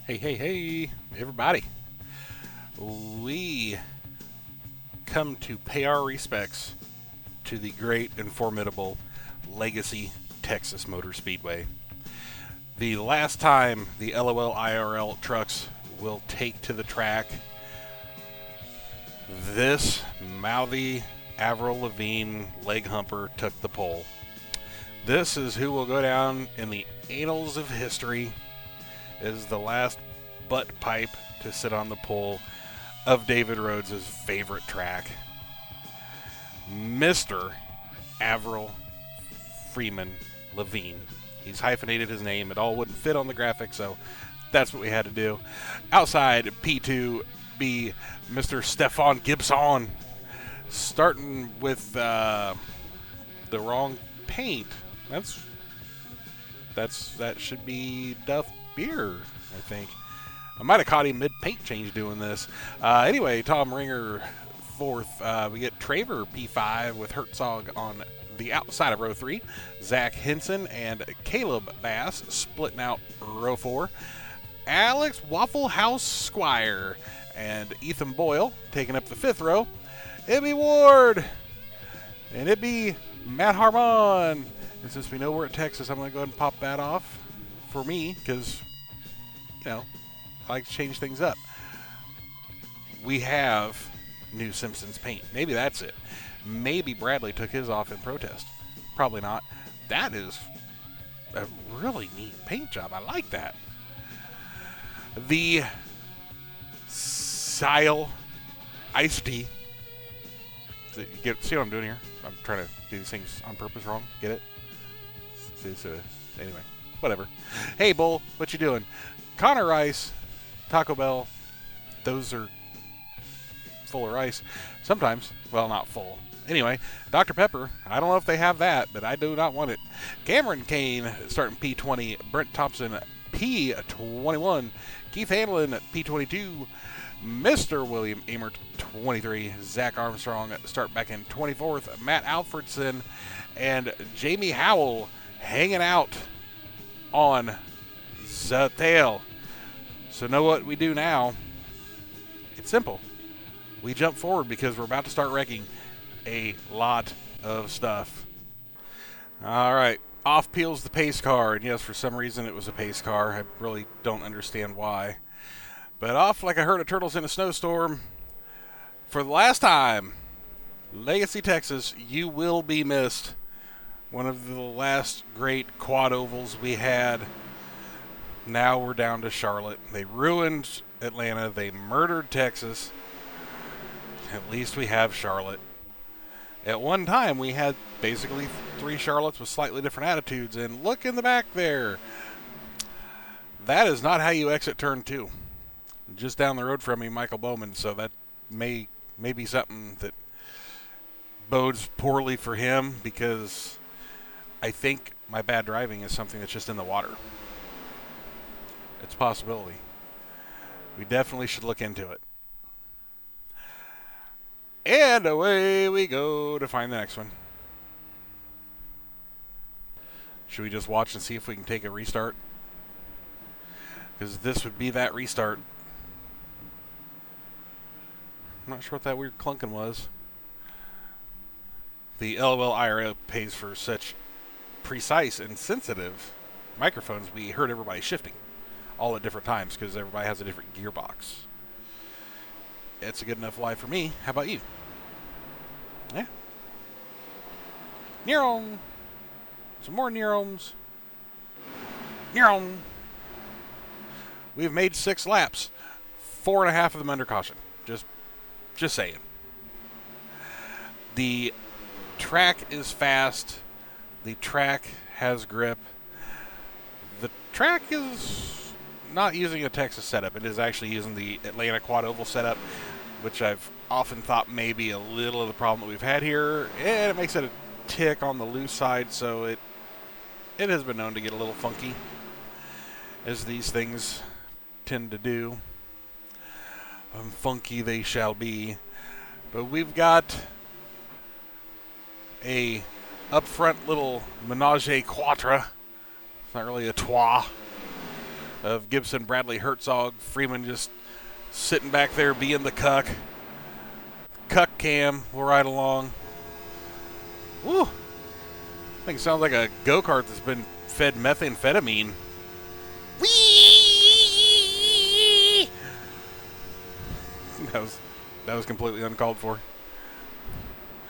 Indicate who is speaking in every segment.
Speaker 1: Hey, hey, hey, everybody. We come to pay our respects to the great and formidable Legacy Texas Motor Speedway. The last time the LOL IRL trucks will take to the track, this mouthy Avril Lavigne leg humper took the pole. This is who will go down in the annals of history as the last butt pipe to sit on the pole of David Rhodes' favorite track, Mr. Avril Freeman Lavigne. He's hyphenated his name. It all wouldn't fit on the graphic, so that's what we had to do. Outside P2B, Mr. Stefan Gibson, starting with the wrong paint. That should be Duff Beer, I think. I might have caught him mid-paint change doing this. Anyway, Tom Ringer fourth. We get Traver P5 with Herzog on the outside of row 3. Zach Henson and Caleb Bass splitting out row 4. Alex Waffle House Squire and Ethan Boyle taking up the 5th row. Ibby Ward and Ibby Matt Harmon. And since we know we're at Texas, I'm going to go ahead and pop that off for me because, I like to change things up. We have new Simpsons paint. Maybe that's it. Maybe Bradley took his off in protest. Probably not. That is a really neat paint job. I like that. The Sile Iced Tea. See what I'm doing here? I'm trying to do these things on purpose wrong. Get it? Anyway, whatever. Hey, Bull, what you doing? Connor Rice, Taco Bell, those are full of rice. Sometimes. Well, not full. Anyway, Dr. Pepper, I don't know if they have that, but I do not want it. Cameron Kane starting P20. Brent Thompson P21. Keith Hanlon P22. Mr. William Amert 23. Zach Armstrong start back in 24th. Matt Alfredson and Jamie Howell hanging out on the tail. So know what we do now? It's simple. We jump forward because we're about to start wrecking a lot of stuff. All right. Off peels the pace car. And yes, for some reason it was a pace car. I really don't understand why. But off like a herd of turtles in a snowstorm. For the last time, Legacy, Texas, you will be missed. One of the last great quad ovals we had. Now we're down to Charlotte. They ruined Atlanta. They murdered Texas. At least we have Charlotte. At one time, we had basically 3 Charlottes with slightly different attitudes. And look in the back there. That is not how you exit turn 2. Just down the road from me, Michael Bowman. So that may be something that bodes poorly for him because I think my bad driving is something that's just in the water. It's a possibility. We definitely should look into it. And away we go to find the next one. Should we just watch and see if we can take a restart? Because this would be that restart. I'm not sure what that weird clunking was. The LOL IRL pays for such precise and sensitive microphones. We heard everybody shifting all at different times because everybody has a different gearbox. It's a good enough live for me. How about you? Yeah. Neuron. Some more neurons. Neuron. We've made 6 laps. 4.5 of them under caution. Just saying. The track is fast. The track has grip. The track is not using a Texas setup. It is actually using the Atlanta Quad Oval setup, which I've often thought may be a little of the problem that we've had here. And it makes it a tick on the loose side, so it has been known to get a little funky, as these things tend to do. Funky they shall be. But we've got a up front little menage a quatre. It's not really a trois. of Gibson, Bradley, Herzog, Freeman just sitting back there being the cuck. Cuck cam will ride along. Woo! I think it sounds like a go-kart that's been fed methamphetamine. Whee! That was completely uncalled for.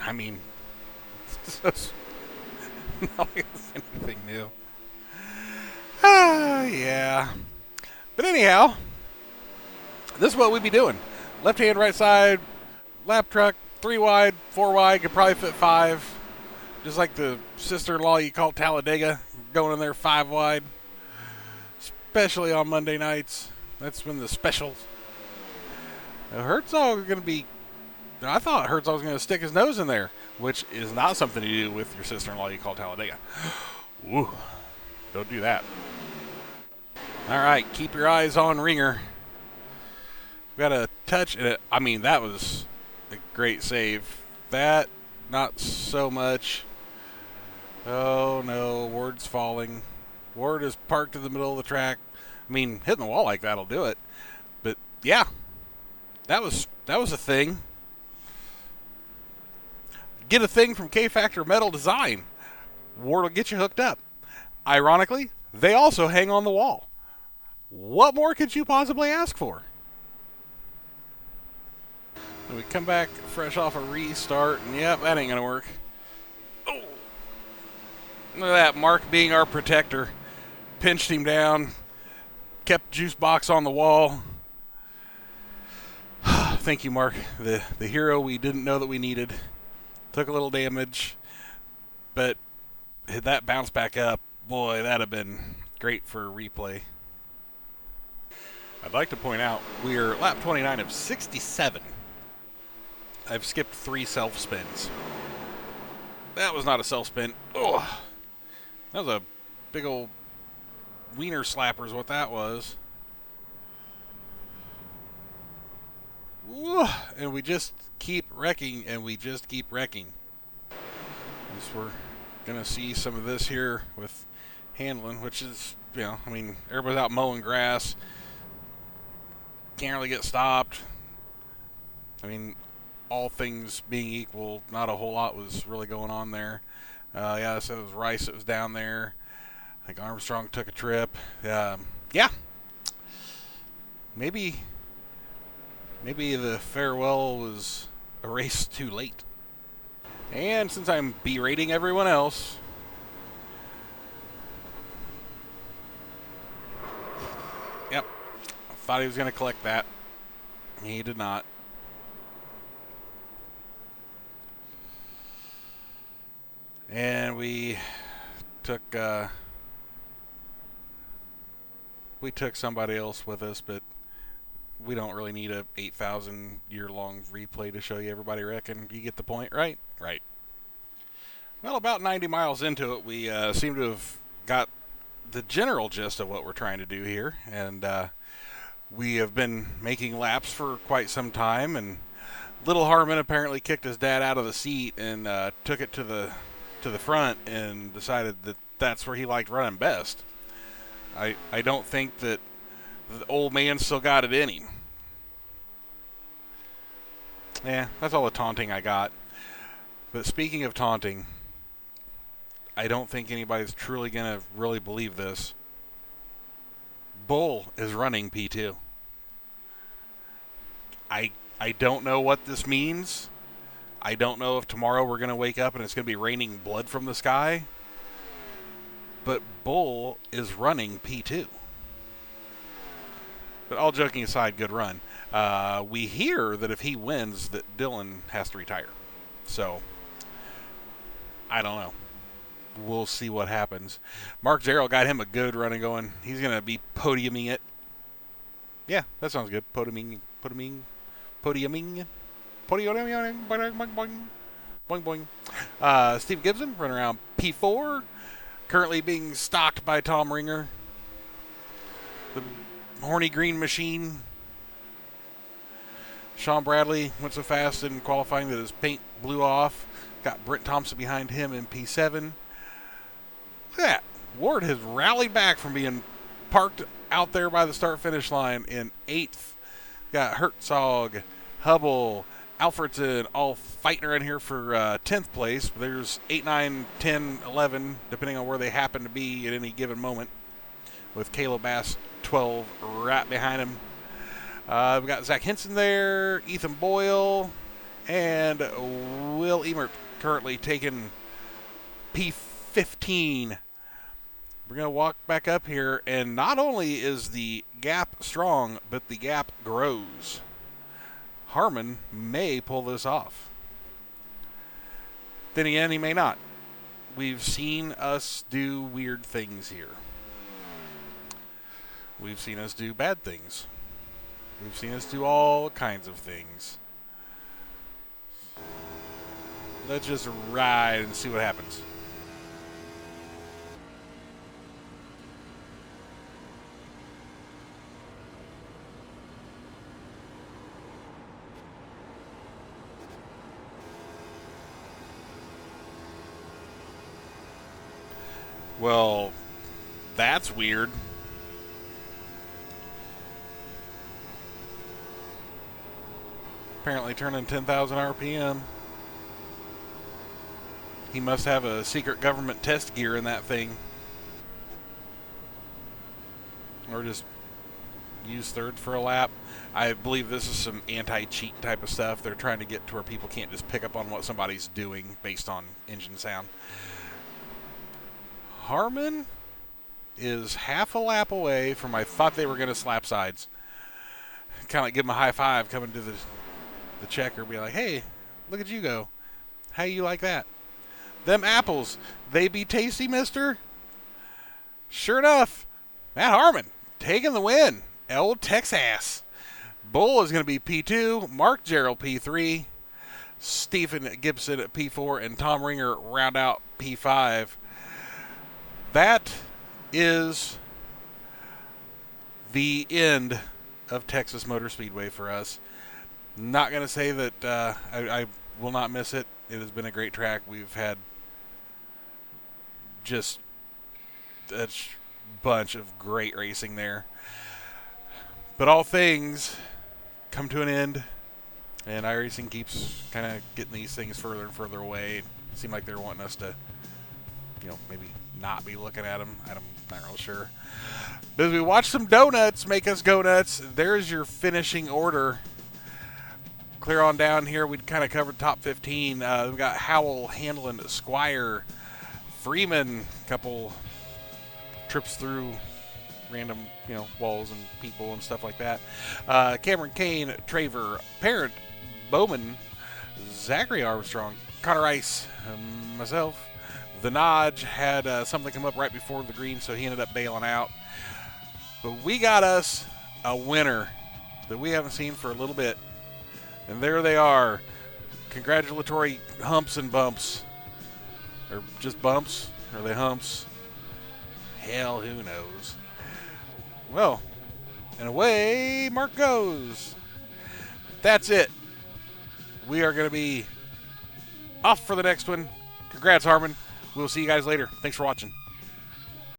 Speaker 1: I mean, not like it's anything new. Yeah. But anyhow, this is what we'd be doing. Left hand, right side, lap truck, 3 wide, 4 wide, could probably fit 5. Just like the sister-in-law you call Talladega, going in there 5 wide. Especially on Monday nights. That's when the specials. Herzog is going to be... I thought Herzog was going to stick his nose in there, which is not something to do with your sister-in-law you call Talladega. Woo. Don't do that. All right, keep your eyes on Ringer. We got a touch in it. I mean, that was a great save. That, not so much. Oh, no, Ward's falling. Ward is parked in the middle of the track. I mean, hitting the wall like that'll do it. But, yeah, that was a thing. Get a thing from K-Factor Metal Design. Ward will get you hooked up. Ironically, they also hang on the wall. What more could you possibly ask for? And we come back fresh off a restart, and yep, that ain't going to work. Oh. Look at that, Mark being our protector. Pinched him down, kept juice box on the wall. Thank you, Mark, the hero we didn't know that we needed. Took a little damage, but had that bounce back up, boy, that'd have been great for a replay. I'd like to point out we are lap 29 of 67. I've skipped 3 self-spins. That was not a self-spin. Oh, that was a big old wiener slapper is what that was. Ooh, and we just keep wrecking, and we just keep wrecking. We're going to see some of this here with Handlin, which is, you know, I mean, everybody's out mowing grass. Can't really get stopped. I mean, all things being equal, not a whole lot was really going on there. Yeah, so it was Rice that was down there. I think Armstrong took a trip. Yeah. Maybe the farewell was erased too late. And since I'm berating everyone else, yep, I thought he was going to collect that. He did not. And we took somebody else with us, but we don't really need a 8,000 year long replay to show you everybody wrecking. You get the point, right? Right. Well, about 90 miles into it, we seem to have got the general gist of what we're trying to do here, and we have been making laps for quite some time, and Little Harmon apparently kicked his dad out of the seat and took it to the front and decided that that's where he liked running best. I don't think that the old man still got it in him. Yeah, that's all the taunting I got. But speaking of taunting, I don't think anybody's truly going to really believe this. Bull is running P2. I don't know what this means. I don't know if tomorrow we're going to wake up and it's going to be raining blood from the sky. But Bull is running P2. But all joking aside, good run. We hear that if he wins, that Dylan has to retire. So, I don't know. We'll see what happens. Mark Zarrell got him a good run and going. He's going to be podiuming it. Yeah, that sounds good. Podiuming. Boing, boing. Steve Gibson running around P4. Currently being stalked by Tom Ringer. The horny green machine. Sean Bradley went so fast in qualifying that his paint blew off. Got Brent Thompson behind him in P7. Look at that. Ward has rallied back from being parked out there by the start-finish line in 8th. Got Herzog, Hubble, Alfredson all fighting around here for 10th place. There's 8, 9, 10, 11, depending on where they happen to be at any given moment, with Caleb Bass 12 right behind him. We've got Zach Henson there, Ethan Boyle, and Will Emert currently taking P15. We're going to walk back up here, and not only is the gap strong, but the gap grows. Harmon may pull this off. Then again, he may not. We've seen us do weird things here. We've seen us do bad things. We've seen us do all kinds of things. Let's just ride and see what happens. Well, that's weird. Apparently turning 10,000 RPM. He must have a secret government test gear in that thing. Or just use third for a lap. I believe this is some anti-cheat type of stuff. They're trying to get to where people can't just pick up on what somebody's doing based on engine sound. Harmon is half a lap away from, I thought they were going to slap sides. Kind of like give him a high five coming to the checker, be like, hey, look at you go. How you like that? Them apples, they be tasty, mister? Sure enough, Matt Harmon taking the win. El Texas. Bull is going to be P2, Mark Gerald P3, Stephen Gibson at P4, and Tom Ringer round out P5. That is the end of Texas Motor Speedway for us. Not going to say that I will not miss it. It has been a great track. We've had just a bunch of great racing there. But all things come to an end, and iRacing keeps kind of getting these things further and further away. It seemed like they're wanting us to, maybe not be looking at them. I'm not real sure. But as we watch some donuts make us go nuts, there's your finishing order. Clear on down here, we kind of covered top 15. We've got Howell, Handlin, Squire, Freeman, a couple trips through random, walls and people and stuff like that. Cameron Kane, Traver, Parent, Bowman, Zachary Armstrong, Connor Rice, myself. The Nodge had something come up right before the green, so he ended up bailing out. But we got us a winner that we haven't seen for a little bit. And there they are. Congratulatory humps and bumps. Or just bumps? Or are they humps? Hell, who knows? Well, and away Mark goes. That's it. We are going to be off for the next one. Congrats, Harmon. We'll see you guys later. Thanks for watching.